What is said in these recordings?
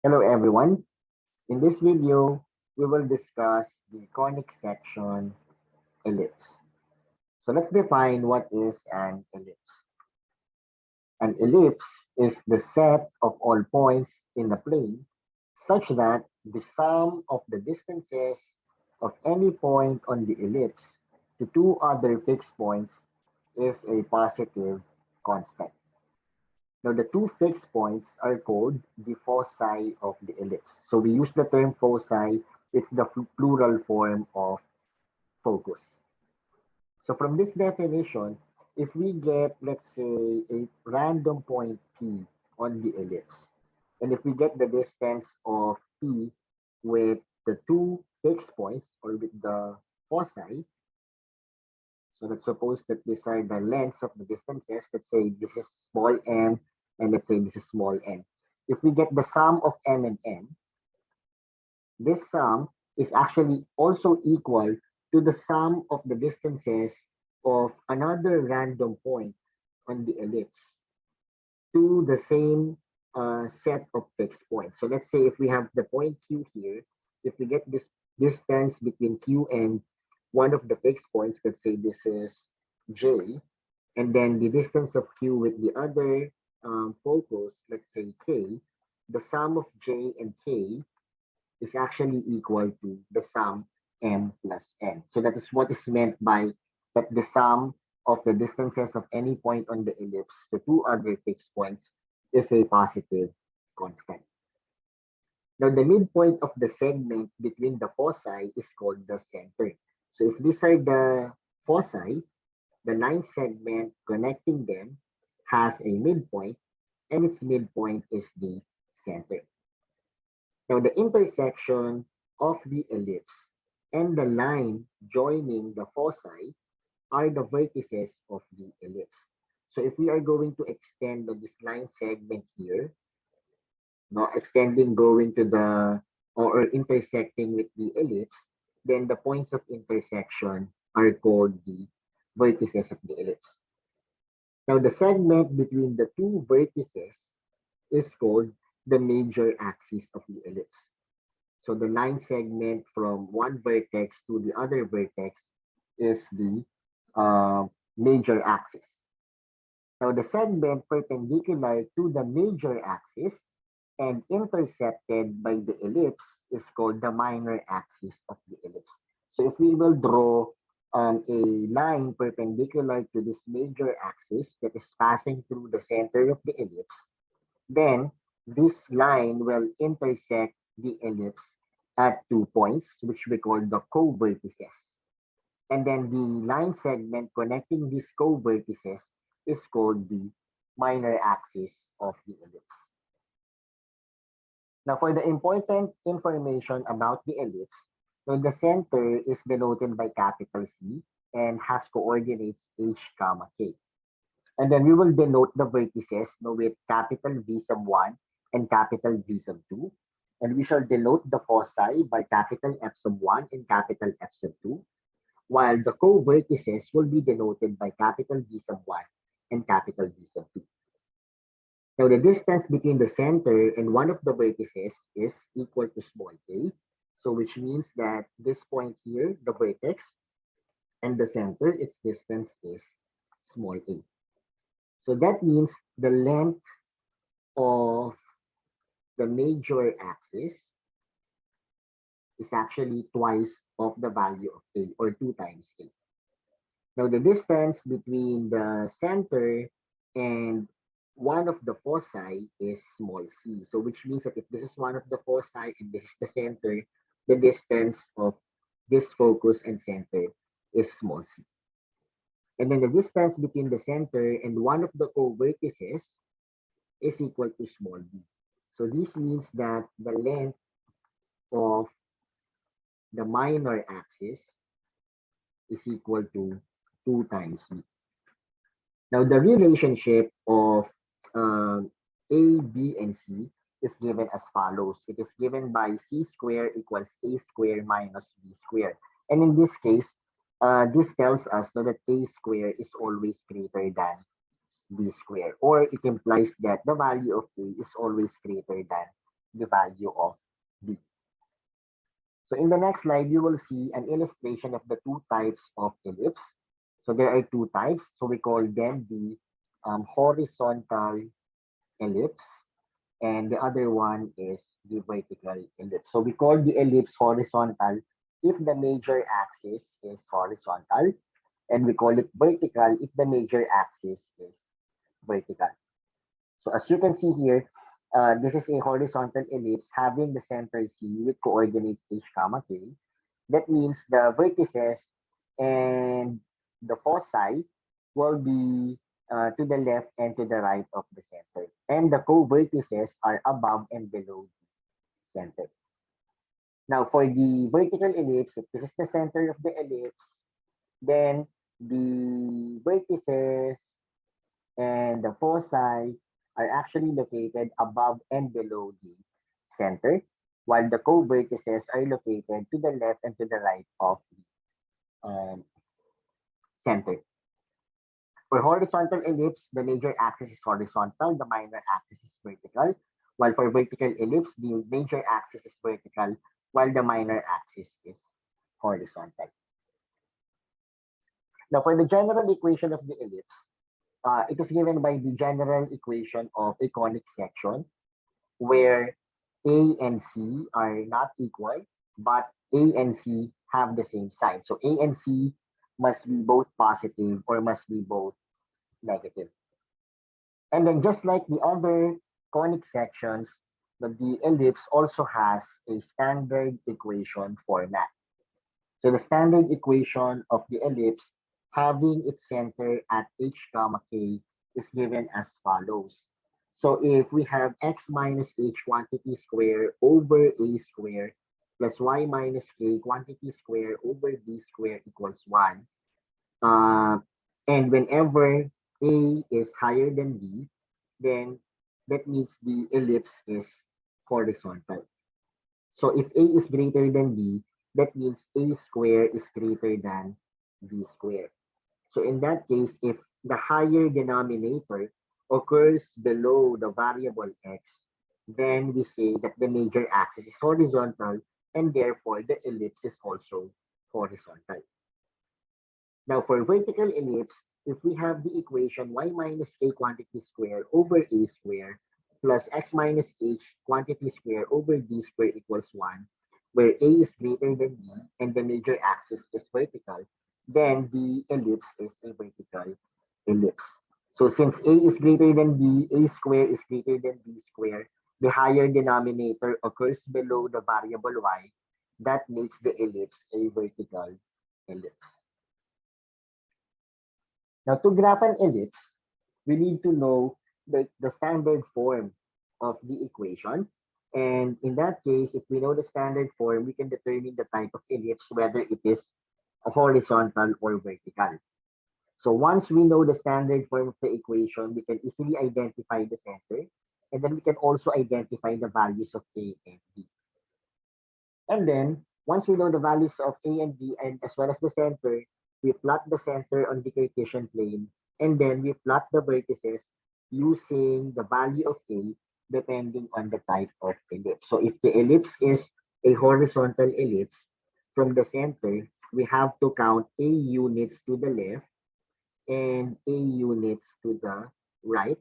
Hello everyone. In this video, we will discuss the conic section ellipse. So let's define what is an ellipse. An ellipse is the set of all points in the plane such that the sum of the distances of any point on the ellipse to two other fixed points is a positive constant. Now, the two fixed points are called the foci of the ellipse. So we use the term foci, it's the plural form of focus. So from this definition, if we get, let's say, a random point P on the ellipse, and if we get the distance of P with the two fixed points or with the foci, so let's suppose that these are the lengths of the distances. Let's say this is small m, and let's say this is small n. If we get the sum of m and n, this sum is actually also equal to the sum of the distances of another random point on the ellipse to the same set of fixed points. So let's say if we have the point Q here, if we get this distance between Q and one of the fixed points, let's say this is J, and then the distance of Q with the other focus, let's say K, the sum of J and K is actually equal to the sum M plus N. So that is what is meant by that the sum of the distances of any point on the ellipse to two other fixed points is a positive constant. Now, the midpoint of the segment between the foci is called the center. So if these are the foci, the line segment connecting them has a midpoint, and its midpoint is the center. Now, the intersection of the ellipse and the line joining the foci are the vertices of the ellipse. So if we are going to extend this line segment here, no, extending going to the or intersecting with the ellipse, then the points of intersection are called the vertices of the ellipse. Now, the segment between the two vertices is called the major axis of the ellipse. So the line segment from one vertex to the other vertex is the major axis. Now the segment perpendicular to the major axis and intercepted by the ellipse is called the minor axis of the ellipse. So if we will draw a line perpendicular to this major axis that is passing through the center of the ellipse, then this line will intersect the ellipse at two points, which we call the co-vertices. And then the line segment connecting these co-vertices is called the minor axis of the ellipse. Now, for the important information about the ellipse, so the center is denoted by capital C and has coordinates h comma k. And then we will denote the vertices with capital V sub 1 and capital V sub 2. And we shall denote the foci by capital F sub 1 and capital F sub 2, while the co-vertices will be denoted by capital V sub 1 and capital V sub 2. Now, the distance between the center and one of the vertices is equal to small a. So, which means that this point here, the vertex, and the center, its distance is small a. So that means the length of the major axis is actually twice of the value of a, or two times a. Now the distance between the center and one of the foci is small c. So which means that if this is one of the foci and this is the center, the distance of this focus and center is small c. And then the distance between the center and one of the co-vertices is equal to small b. So this means that the length of the minor axis is equal to 2 times b. Now the relationship of a, b, and c is given as follows. It is given by c squared equals a squared minus b squared. And in this case, this tells us that a squared is always greater than b squared, or it implies that the value of a is always greater than the value of b. So in the next slide, you will see an illustration of the two types of ellipse. So there are two types. So we call them the horizontal ellipse, and the other one is the vertical ellipse. So we call the ellipse horizontal if the major axis is horizontal, and we call it vertical if the major axis is vertical. So as you can see here, this is a horizontal ellipse having the center C with coordinates h comma k. That means the vertices and the foci will be to the left and to the right of the center. And the co-vertices are above and below the center. Now for the vertical ellipse, if this is the center of the ellipse, then the vertices and the foci are actually located above and below the center, while the co-vertices are located to the left and to the right of the center. For horizontal ellipse, the major axis is horizontal, the minor axis is vertical, while for vertical ellipse, the major axis is vertical, while the minor axis is horizontal. Now, for the general equation of the ellipse, it is given by the general equation of a conic section, where A and C are not equal, but A and C have the same sign. So A and C must be both positive or must be both negative. And then just like the other conic sections, the ellipse also has a standard equation format. So the standard equation of the ellipse having its center at h comma k is given as follows. So if we have x minus h quantity square over a square plus y minus k quantity square over b square equals 1, uh, and whenever a is higher than b, then that means the ellipse is horizontal. So if a is greater than b, that means a square is greater than b square. So in that case, if the higher denominator occurs below the variable x, then we say that the major axis is horizontal and therefore the ellipse is also horizontal. Now for vertical ellipse, if we have the equation y minus a quantity square over a square plus x minus h quantity square over d square equals 1, where a is greater than b and the major axis is vertical, then the ellipse is a vertical ellipse. So since a is greater than b, a square is greater than b square, the higher denominator occurs below the variable y. That makes the ellipse a vertical ellipse. Now, to graph an ellipse, we need to know the standard form of the equation. And in that case, if we know the standard form, we can determine the type of ellipse, whether it is a horizontal or vertical. So once we know the standard form of the equation, we can easily identify the center, and then we can also identify the values of A and B. And then, once we know the values of A and B and as well as the center, we plot the center on the Cartesian plane, and then we plot the vertices using the value of A depending on the type of ellipse. So if the ellipse is a horizontal ellipse, from the center, we have to count A units to the left and A units to the right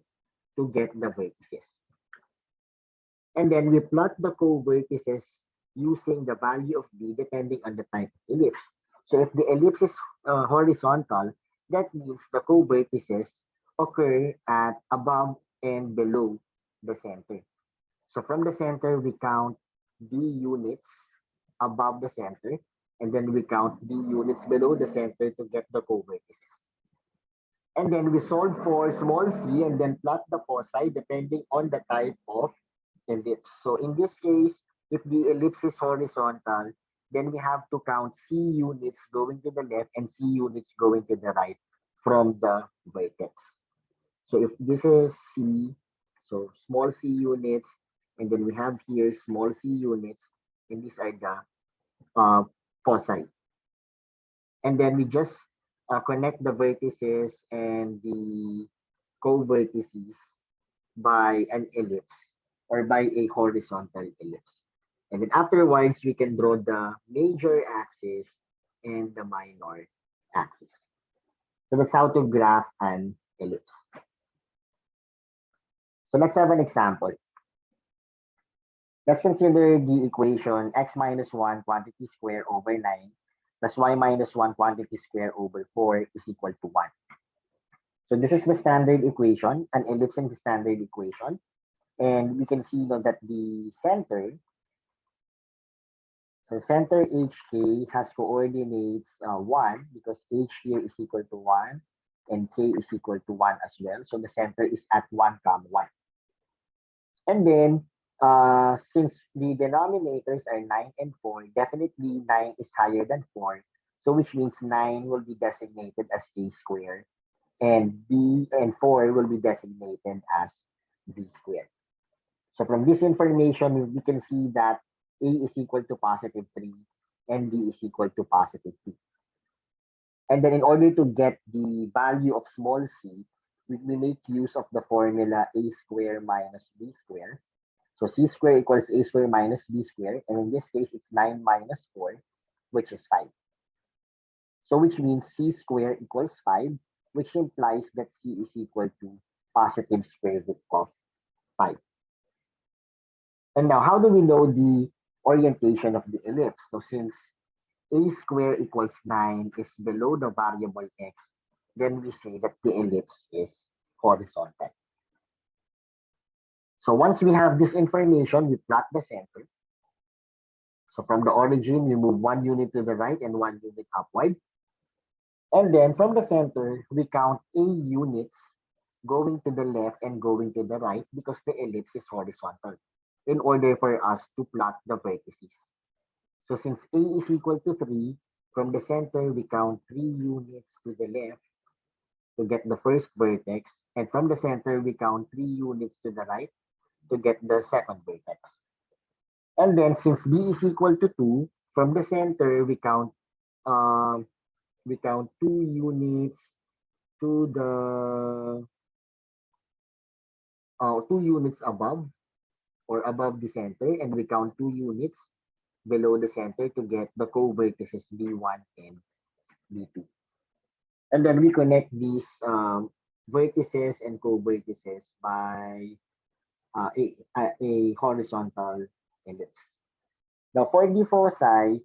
to get the vertices. And then we plot the co-vertices using the value of b depending on the type of ellipse. So if the ellipse is horizontal, that means the co-vertices occur at above and below the center. So from the center, we count d units above the center, and then we count d units below the center to get the co-vertices. And then we solve for small c and then plot the foci depending on the type of ellipse. So in this case, if the ellipse is horizontal, then we have to count C units going to the left and C units going to the right from the vertex. So if this is C, so small c units, and then we have here small c units, and these are the foci. And then we just connect the vertices and the co-vertices by an ellipse. or by a horizontal ellipse. And then afterwards, we can draw the major axis and the minor axis. So that's how to graph an ellipse. So let's have an example. Let's consider the equation x minus 1 quantity square over 9 plus y minus 1 quantity square over 4 is equal to 1. So this is the standard equation, an ellipse in the standard equation. And we can see now that the center HK has coordinates 1 because H here is equal to 1 and K is equal to 1 as well. So the center is at 1, comma 1. And then, since the denominators are 9 and 4, definitely 9 is higher than 4. So which means 9 will be designated as A squared and B and 4 will be designated as B squared. So from this information, we can see that A is equal to positive 3 and B is equal to positive 2. And then in order to get the value of small c, we make use of the formula a square minus b square. So c square equals a square minus b square. And in this case, it's 9 minus 4, which is 5. So which means c square equals 5, which implies that c is equal to positive square root of 5. And now, how do we know the orientation of the ellipse? So since a square equals 9 is below the variable x, then we say that the ellipse is horizontal. So once we have this information, we plot the center. So from the origin, we move 1 unit to the right and 1 unit upward. And then from the center, we count a units going to the left and going to the right because the ellipse is horizontal in order for us to plot the vertices. So since a is equal to 3, from the center, we count 3 units to the left to get the first vertex. And from the center, we count 3 units to the right to get the second vertex. And then since b is equal to 2, from the center, we count 2 units to the 2 units above or above the center, and we count 2 units below the center to get the co-vertices b1 and b2. And then we connect these vertices and co-vertices by a horizontal ellipse. Now for the foci,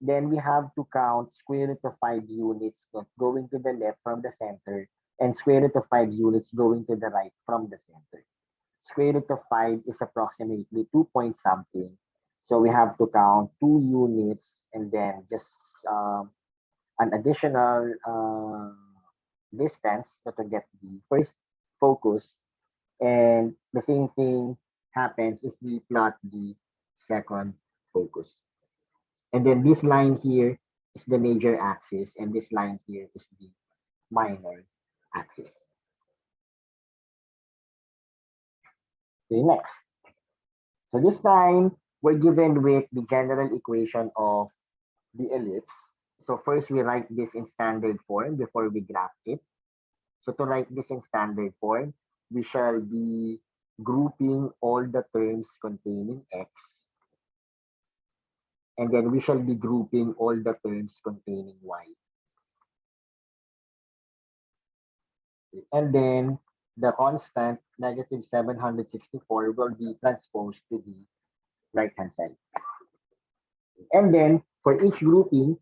then we have to count square root of 5 units going to the left from the center and square root of 5 units going to the right from the center. Square root of 5 is approximately 2 point something. So we have to count 2 units and then just an additional distance to get the first focus. And the same thing happens if we plot the second focus. And then this line here is the major axis, and this line here is the minor axis. Okay, next. So this time, we're given with the general equation of the ellipse. So first, we write this in standard form before we graph it. So to write this in standard form, we shall be grouping all the terms containing x. And then we shall be grouping all the terms containing y. And then the constant negative 764 will be transposed to the right hand side. And then for each grouping,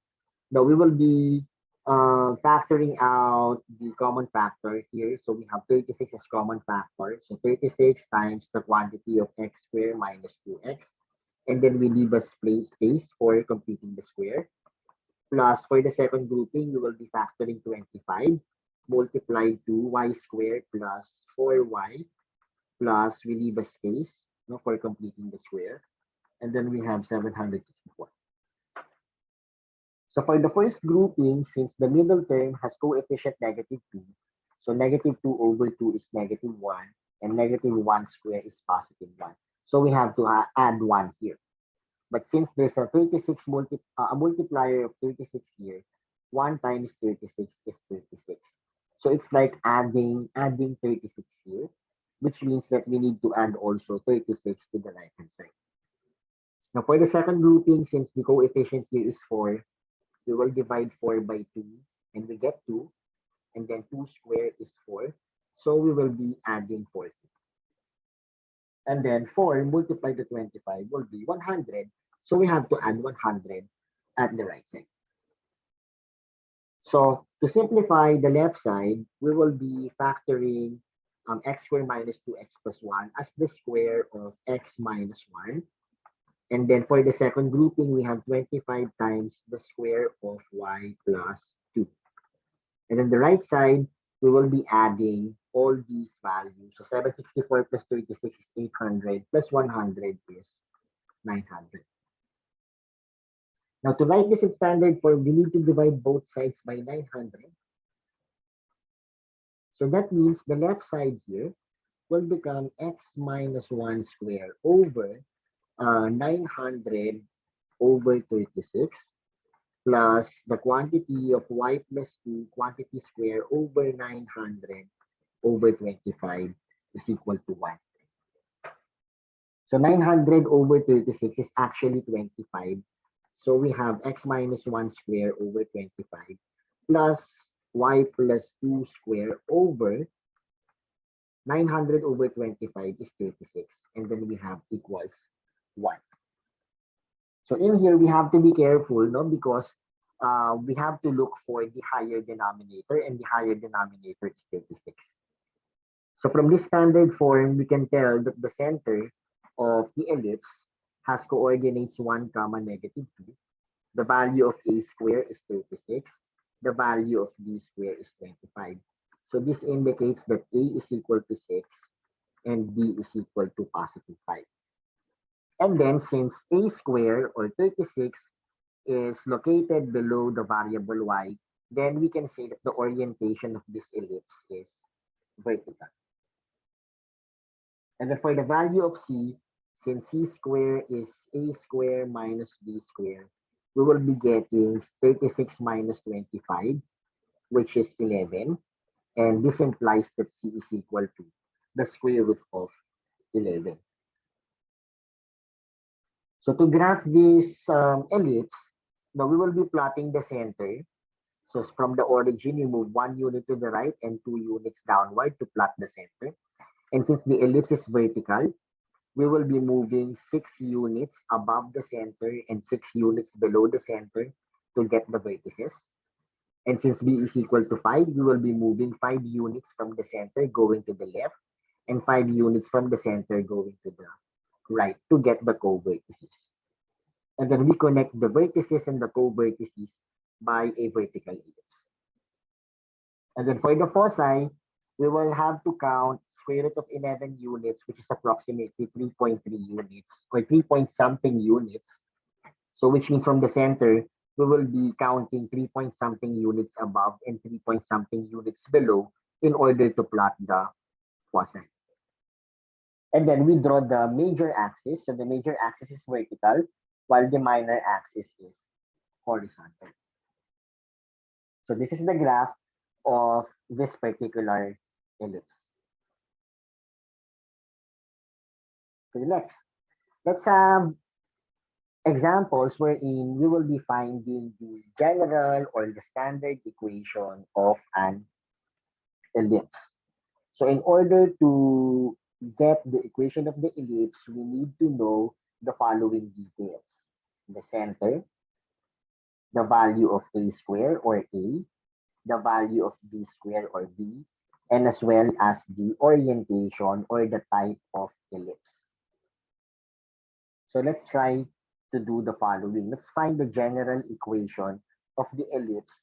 now we will be factoring out the common factor here. So we have 36 as common factor. So 36 times the quantity of x squared minus 2x. And then we leave a space for completing the square. Plus for the second grouping, we will be factoring 25 multiplied to y squared plus 4y plus we leave a space for completing the square. And then we have 764. So for the first grouping, since the middle term has coefficient negative 2, so negative 2 over 2 is negative 1, and negative 1 square is positive 1. So we have to add 1 here. But since there's a 36 a multiplier of 36 here, 1 times 36 is 36. So it's like adding 36 here. which means that we need to add also 36 to the right-hand side. Now, for the second grouping, since the coefficient here is 4, we will divide 4 by 2, and we get 2, and then 2 squared is 4. So we will be adding 4. And then 4 multiplied to 25 will be 100. So we have to add 100 at the right side. So to simplify the left side, we will be factoring x squared minus 2x plus 1 as the square of x minus 1. And then for the second grouping, we have 25 times the square of y plus 2. And on the right side, we will be adding all these values. So 764 plus 36 is 800 plus 100 is 900. Now to write this in standard form, we need to divide both sides by 900. So that means the left side here will become x minus 1 square over 900 over 36 plus the quantity of y plus 2 quantity square over 900 over 25 is equal to 1. So 900 over 36 is actually 25. So we have x minus 1 square over 25 plus y plus 2 square over 900 over 25 is 36. And then we have equals 1. So in here, we have to be careful, no, because we have to look for the higher denominator, and the higher denominator is 36. So from this standard form, we can tell that the center of the ellipse has coordinates 1 comma negative 2. The value of a square is 36. The value of b square is 25. So this indicates that a is equal to 6 and b is equal to positive 5. And then since a square or 36 is located below the variable y, then we can say that the orientation of this ellipse is vertical. And then for the value of c, since c square is a square minus b square, we will be getting 36 minus 25, which is 11. And this implies that c is equal to the square root of 11. So to graph this ellipse, now we will be plotting the center. So from the origin, you move 1 unit to the right and 2 units downward to plot the center. And since the ellipse is vertical, we will be moving 6 units above the center and 6 units below the center to get the vertices. And since b is equal to 5, we will be moving 5 units from the center going to the left and 5 units from the center going to the right to get the co-vertices. And then we connect the vertices and the co-vertices by a vertical ellipse. And then for the foci, we will have to count square root of 11 units, which is approximately 3.3 units or 3 point something units. So which means from the center, we will be counting 3 point something units above and 3 point something units below in order to plot the foci. And then we draw the major axis. So the major axis is vertical, while the minor axis is horizontal. So this is the graph of this particular ellipse. Okay, next, let's have examples wherein we will be finding the general or the standard equation of an ellipse. So in order to get the equation of the ellipse, we need to know the following details: the center, the value of a square or a, the value of b square or b, and as well as the orientation or the type of ellipse. So let's try to do the following. Let's find the general equation of the ellipse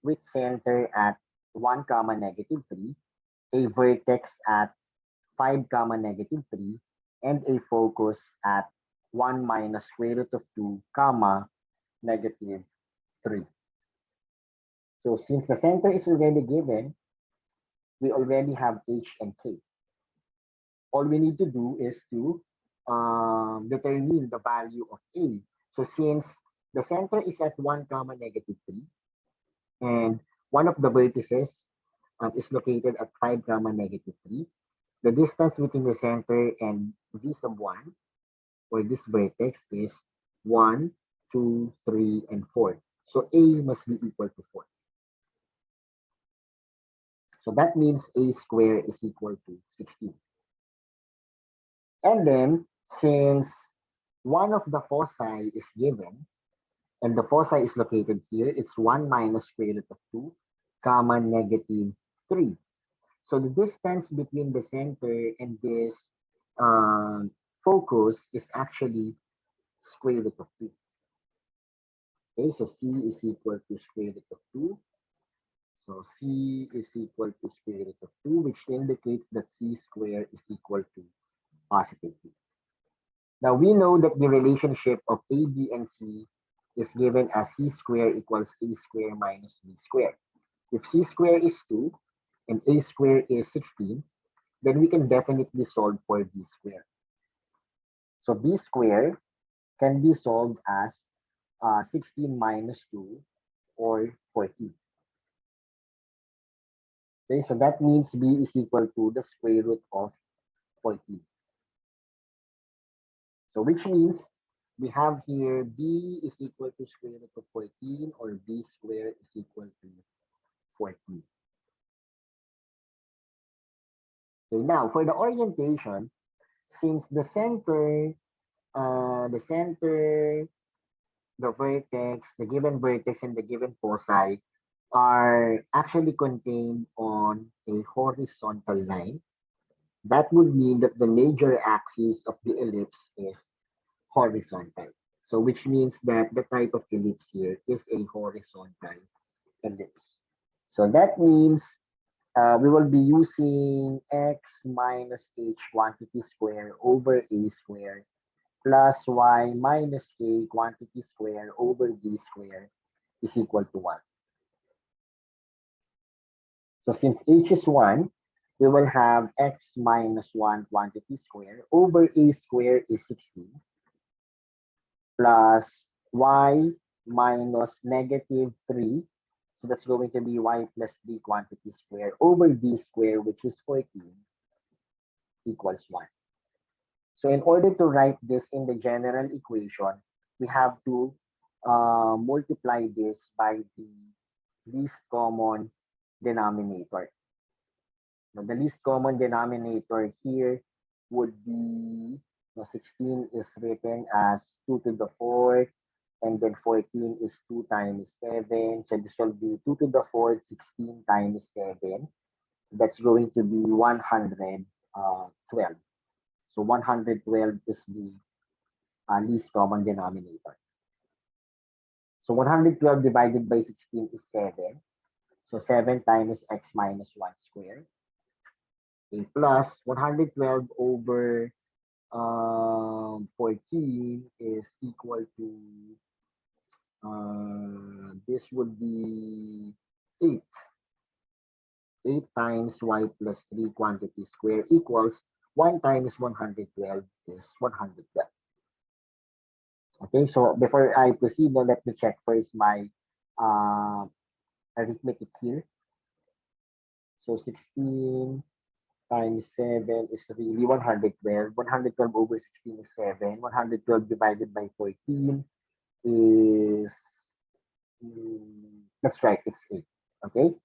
with center at 1 comma negative 3, a vertex at 5 comma negative 3, and a focus at 1 minus square root of 2 comma negative 3. So since the center is already given, we already have h and k. All we need to do is to determine the value of a. So since the center is at 1 comma negative 3, and one of the vertices is located at 5 comma negative 3, The distance between the center and V sub 1 or this vertex is 1, 2, 3, and 4. So A must be equal to 4. So that means A squared is equal to 16. And then, since one of the foci is given, and the foci is located here, it's 1 minus square root of 2, comma, negative 3. So the distance between the center and this focus is actually square root of 2. Okay, so C is equal to square root of 2. So C is equal to square root of 2, which indicates that C squared is equal to positive 2. Now we know that the relationship of A, B, and C is given as C squared equals A squared minus B squared. If C squared is 2 and A squared is 16, then we can definitely solve for B squared. So B squared can be solved as 16 minus 2 or 14. Okay, so that means B is equal to the square root of 14. So which means we have here B is equal to square root of 14 or B squared is equal to 14. Okay, now for the orientation, since the center, the vertex, the given vertex, and the given foci are actually contained on a horizontal line, that would mean that the major axis of the ellipse is horizontal. So which means that the type of ellipse here is a horizontal ellipse. So that means we will be using x minus h quantity square over a square plus y minus k quantity square over b square is equal to 1. So since h is 1, we will have x minus 1 quantity square over a square is 16 plus y minus negative 3. So that's going to be y plus 3 quantity square over d square, which is 14, equals 1. So in order to write this in the general equation, we have to multiply this by the least common denominator. Now, the least common denominator here would be 16 is written as 2 to the 4th, and then 14 is 2 times 7. So this will be 2 to the 4th, 16 times 7. That's going to be 112. So 112 is the least common denominator. So 112 divided by 16 is 7. So 7 times x minus 1 squared. Okay, plus 112 over 14 is equal to, this would be 8. 8 times y plus 3 quantity square equals 1 times 112 is 112. Okay, so before I proceed, now let me check first my uh, arithmetic here. So 16 times 7 is really 112. 112 over 16 is 7. 112 divided by 14 is, that's right, it's 8. Okay,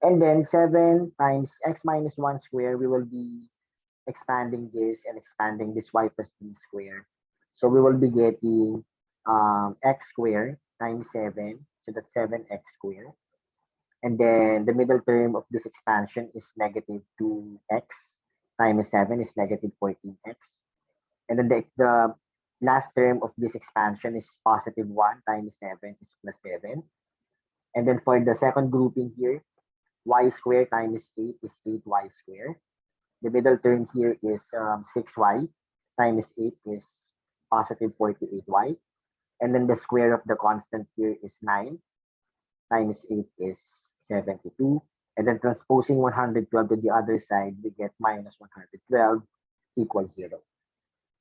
and then 7 times x minus 1 square, we will be expanding this and expanding this y plus 3 square. So we will be getting x squared times 7. So that's 7x squared. And then the middle term of this expansion is negative 2x times 7 is negative 14x. And then the last term of this expansion is positive 1 times 7 is plus 7. And then for the second grouping here, y squared times 8 is 8y squared. The middle term here is 6y times 8 is positive 48y. And then the square of the constant here is 9 times 8 is 72. And then transposing 112 to the other side, we get minus 112 equals 0.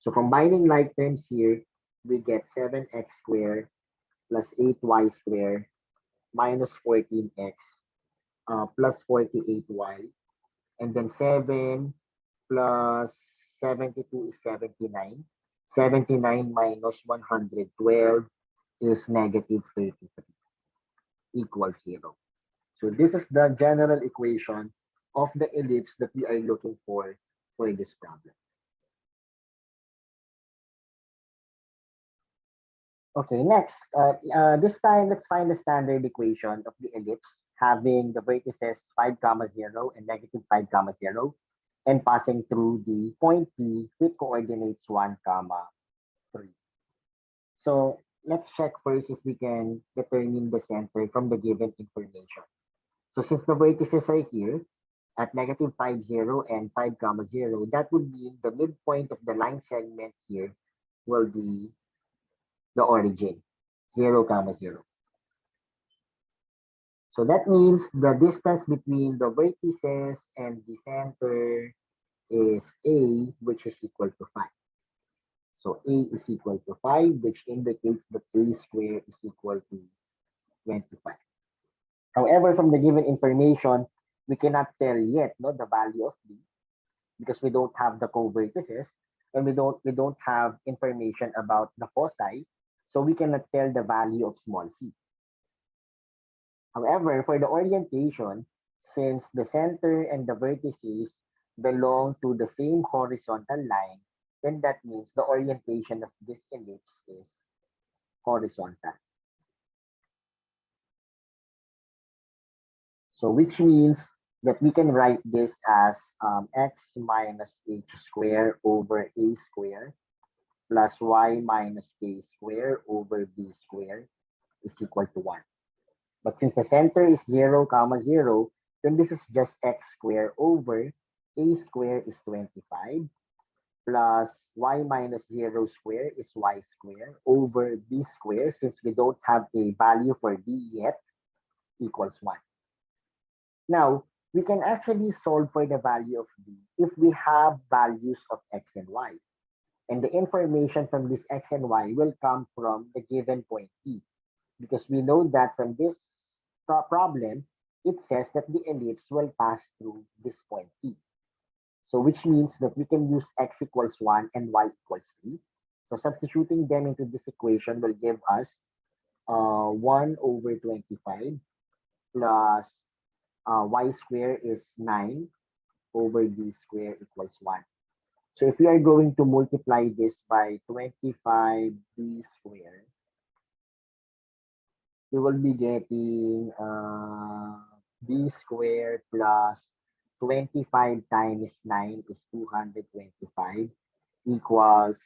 So combining like terms here, we get 7x squared plus 8y squared minus 14x plus 48y. And then 7 plus 72 is 79. 79 minus 112 is negative 33 equals 0. So this is the general equation of the ellipse that we are looking for this problem. Okay, next, this time let's find the standard equation of the ellipse having the vertices 5 comma 0 and negative 5 comma 0 and passing through the point P with coordinates 1 comma 3. So let's check first if we can determine the center from the given information. So since the vertices are here at negative 5, 0 and 5 comma 0, that would mean the midpoint of the line segment here will be the origin, 0 comma 0. So that means the distance between the vertices and the center is A, which is equal to 5. So A is equal to 5, which indicates that A squared is equal to 25. However, from the given information, we cannot tell yet the value of B because we don't have the co-vertices and we don't have information about the foci, so we cannot tell the value of small c. However, for the orientation, since the center and the vertices belong to the same horizontal line, then that means the orientation of this ellipse is horizontal. So which means that we can write this as x minus h square over a square plus y minus k square over b square is equal to 1. But since the center is 0 comma 0, then this is just x square over a square is 25 plus y minus 0 square is y square over b square, since we don't have a value for b yet, equals 1. Now, we can actually solve for the value of b if we have values of x and y. And the information from this x and y will come from the given point P. Because we know that from this problem, it says that the ellipse will pass through this point P. So which means that we can use x equals 1 and y equals 3. So substituting them into this equation will give us 1 over 25 plus y square is 9 over b square equals 1. So if we are going to multiply this by 25b square, we will be getting b square plus 25 times 9 is 225 equals,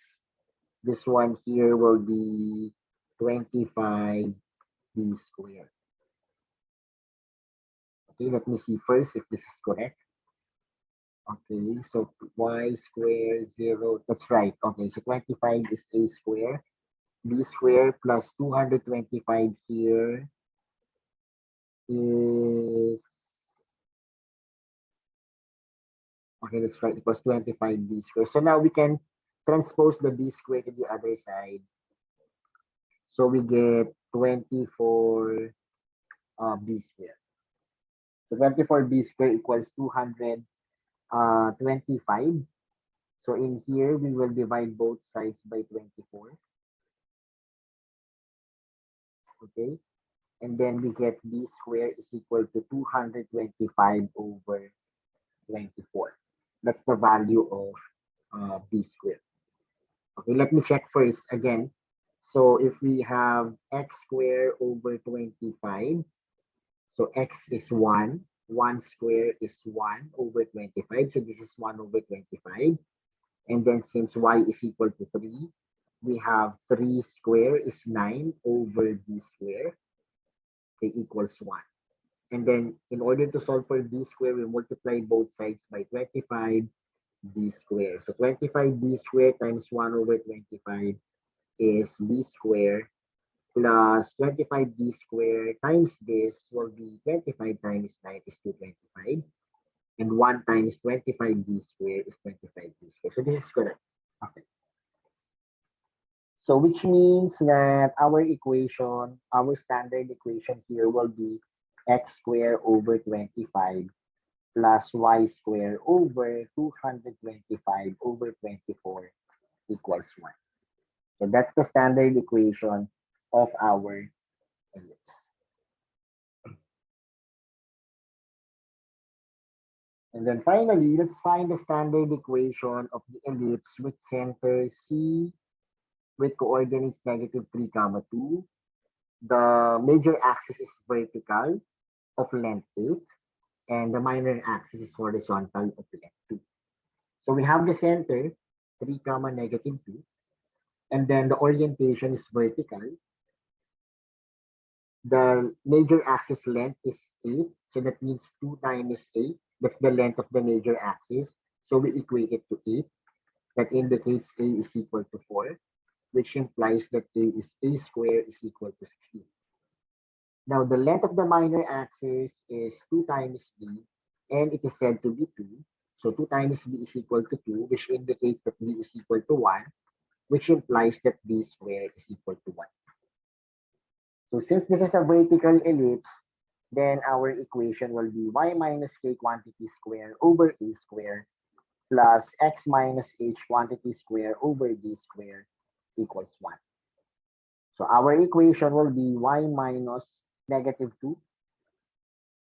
this one here will be 25 b square. Okay, let me see first if this is correct. Okay, so y square 0, that's right. Okay, so 25 is a square. B square plus 225 here is, okay, that's right, it was 25 b square. So now we can transpose the b square to the other side. So we get 24 b square. So 24 b square equals 225. So in here, we will divide both sides by 24. Okay. And then we get b square is equal to 225 over 24. That's the value of b squared. Okay, let me check first again. So if we have x squared over 25, so x is 1, 1 square is 1 over 25, so this is 1 over 25. And then since y is equal to 3, we have 3 square is 9 over b square, equals 1. And then in order to solve for b square, we multiply both sides by 25 b square. So 25 b square times 1 over 25 is b square plus 25 b square times this will be 25 times 9 is 225. And 1 times 25 b square is 25 b square. So this is correct. Okay. So which means that our equation, our standard equation here will be x square over 25 plus y squared over 225 over 24 equals 1. So that's the standard equation of our ellipse. And then finally, let's find the standard equation of the ellipse with center C with coordinates negative 3 comma 2. The major axis is vertical of length 8 and the minor axis is horizontal of length 2. So we have the center 3 comma negative 2 and then the orientation is vertical. The major axis length is 8, so that means 2 times 8. That's the length of the major axis. So we equate it to 8. That indicates A is equal to 4, which implies that A squared is equal to 16. Now, the length of the minor axis is 2 times B, and it is said to be 2. So 2 times B is equal to 2, which indicates that B is equal to 1, which implies that B squared is equal to 1. So since this is a vertical ellipse, then our equation will be y minus k quantity square over a square plus x minus h quantity square over d square equals 1. So our equation will be y minus negative 2.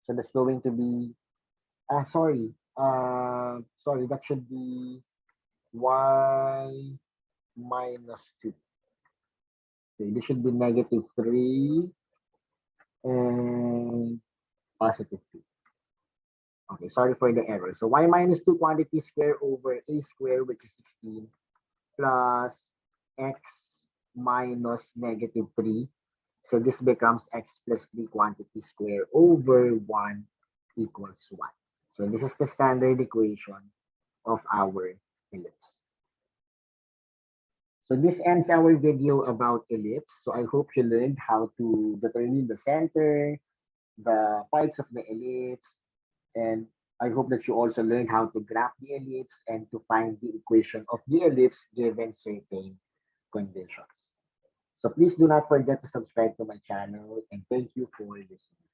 So that's going to be, sorry, that should be y minus 2. Okay, this should be negative 3 and positive 2. Okay, sorry for the error. So y minus 2 quantity square over a square, which is 16, plus x minus negative 3. So this becomes x plus 3 quantity square over 1 equals 1. So this is the standard equation of our ellipse. So this ends our video about ellipse. So I hope you learned how to determine the center, the parts of the ellipse, and I hope that you also learned how to graph the ellipse and to find the equation of the ellipse given certain conditions. So please do not forget to subscribe to my channel and thank you for listening.